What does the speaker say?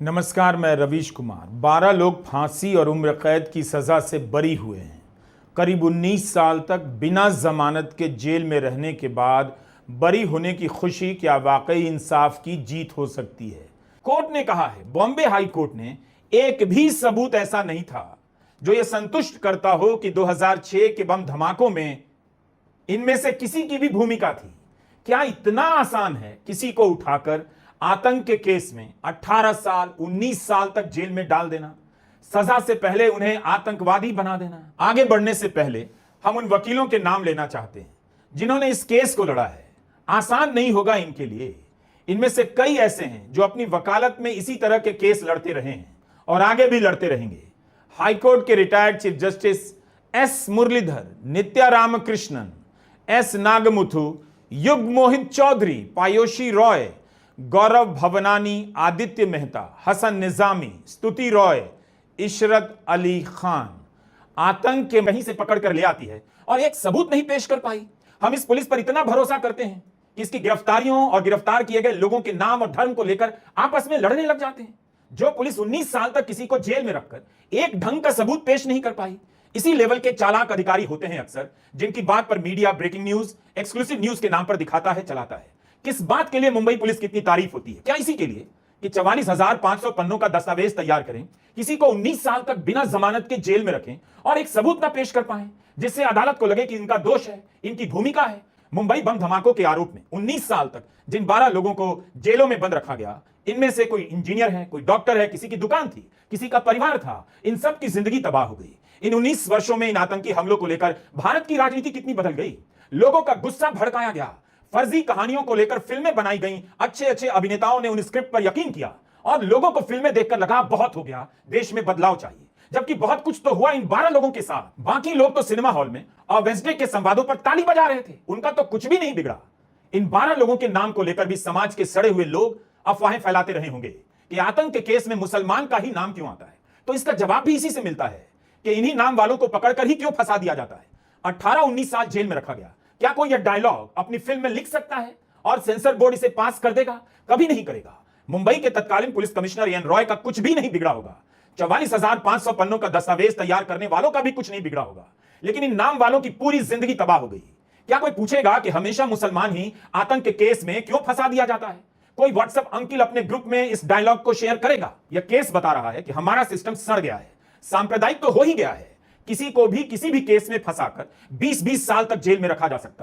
नमस्कार, मैं रवीश कुमार। 12 लोग फांसी और उम्र कैद की सज़ा से बरी हुए हैं। करीब 19 साल तक बिना जमानत के जेल में रहने के बाद बरी होने की खुशी क्या वाकई इंसाफ की जीत हो सकती है? कोर्ट ने कहा है, बॉम्बे हाई कोर्ट ने, एक भी सबूत ऐसा नहीं था जो यह संतुष्ट करता हो कि 2006 के बम धमाकों में इनमें से किसी की भी भूमिका थी। क्या इतना आसान है किसी को उठाकर आतंक के केस में 18 साल 19 साल तक जेल में डाल देना, सजा से पहले उन्हें आतंकवादी बना देना? आगे बढ़ने से पहले हम उन वकीलों के नाम लेना चाहते हैं जिन्होंने इस केस को लड़ा है। आसान नहीं होगा इनके लिए। इनमें से कई ऐसे हैं जो अपनी वकालत में इसी तरह के केस लड़ते रहे हैं और आगे भी लड़ते रहेंगे। हाईकोर्ट के retired chief justice S Muralidhar, Nitya Ramakrishnan, S Nagamuthu, Yug Mohit Chaudhary, पायोशी Roy, गौरव भवनानी, आदित्य मेहता, हसन निजामी, स्तुति रॉय, इशरत अली खान आतंक के कहीं से पकड़ कर ले आती है और एक सबूत नहीं पेश कर पाई। हम इस पुलिस पर इतना भरोसा करते हैं कि इसकी गिरफ्तारियों और गिरफ्तार किए गए लोगों के नाम और धर्म को लेकर आपस में लड़ने लग जाते हैं। जो पुलिस 19 साल तक किसी को जेल में रखकर एक ढंग का सबूत पेश नहीं कर पाई, इसी लेवल के चालाक अधिकारी होते हैं अक्सर, जिनकी बात पर media breaking news, exclusive news के नाम पर दिखाता है, चलाता है। किस बात के लिए मुंबई पुलिस की इतनी तारीफ होती है? क्या इसी के लिए कि 44,500 पन्नों का दस्तावेज तैयार करें, किसी को 19 साल तक बिना जमानत के जेल में रखें और एक सबूत ना पेश कर पाएं जिससे अदालत को लगे कि इनका दोष है, इनकी भूमिका है? मुंबई बम धमाकों के आरोप में 19 साल तक जिन 12 लोगों को जेलों में बंद रखा गया, इनमें से कोई इंजीनियर है, कोई डॉक्टर है, किसी की दुकान थी, किसी का परिवार था, इन सब की जिंदगी तबाह हो गई। इन 19 वर्षों में इन आतंकी हमलों को लेकर भारत की राजनीति कितनी बदल गई। लोगों का गुस्सा भड़काया गया, फर्जी कहानियों को लेकर फिल्में बनाई गईं, अच्छे अच्छे अभिनेताओं ने उन स्क्रिप्ट पर यकीन किया और लोगों को फिल्में देखकर लगा बहुत हो गया, देश में बदलाव चाहिए। जबकि बहुत कुछ तो हुआ इन 12 लोगों के साथ। बाकी लोग तो सिनेमा हॉल में और वेंसडे के संवादों पर ताली बजा रहे थे, उनका तो कुछ भी नहीं बिगड़ा। इन 12 लोगों के नाम को लेकर भी समाज के सड़े हुए लोग अफवाहें फैलाते रहे होंगे कि आतंक के केस में मुसलमान का ही नाम क्यों आता है। तो इसका जवाब भी इसी से मिलता है कि इन्हीं नाम वालों को पकड़कर ही क्यों फंसा दिया जाता है। 18-19 साल जेल में रखा गया। क्या कोई यह डायलॉग अपनी फिल्म में लिख सकता है और सेंसर बोर्ड इसे पास कर देगा? कभी नहीं करेगा। मुंबई के तत्कालीन पुलिस कमिश्नर एन रॉय का कुछ भी नहीं बिगड़ा होगा। 44,500 पन्नों का दस्तावेज तैयार करने वालों का भी कुछ नहीं बिगड़ा होगा। लेकिन इन नाम वालों की पूरी जिंदगी तबाह हो गई। क्या कोई पूछेगा कि हमेशा मुसलमान ही आतंक के केस में क्यों फंसा दिया जाता है? कोई व्हाट्सएप अंकिल अपने ग्रुप में इस डायलॉग को शेयर करेगा? यह केस बता रहा है कि हमारा सिस्टम सड़ गया है, सांप्रदायिक तो हो ही गया है। किसी को भी किसी भी केस में फंसाकर 20-20 साल तक जेल में रखा जा सकता है।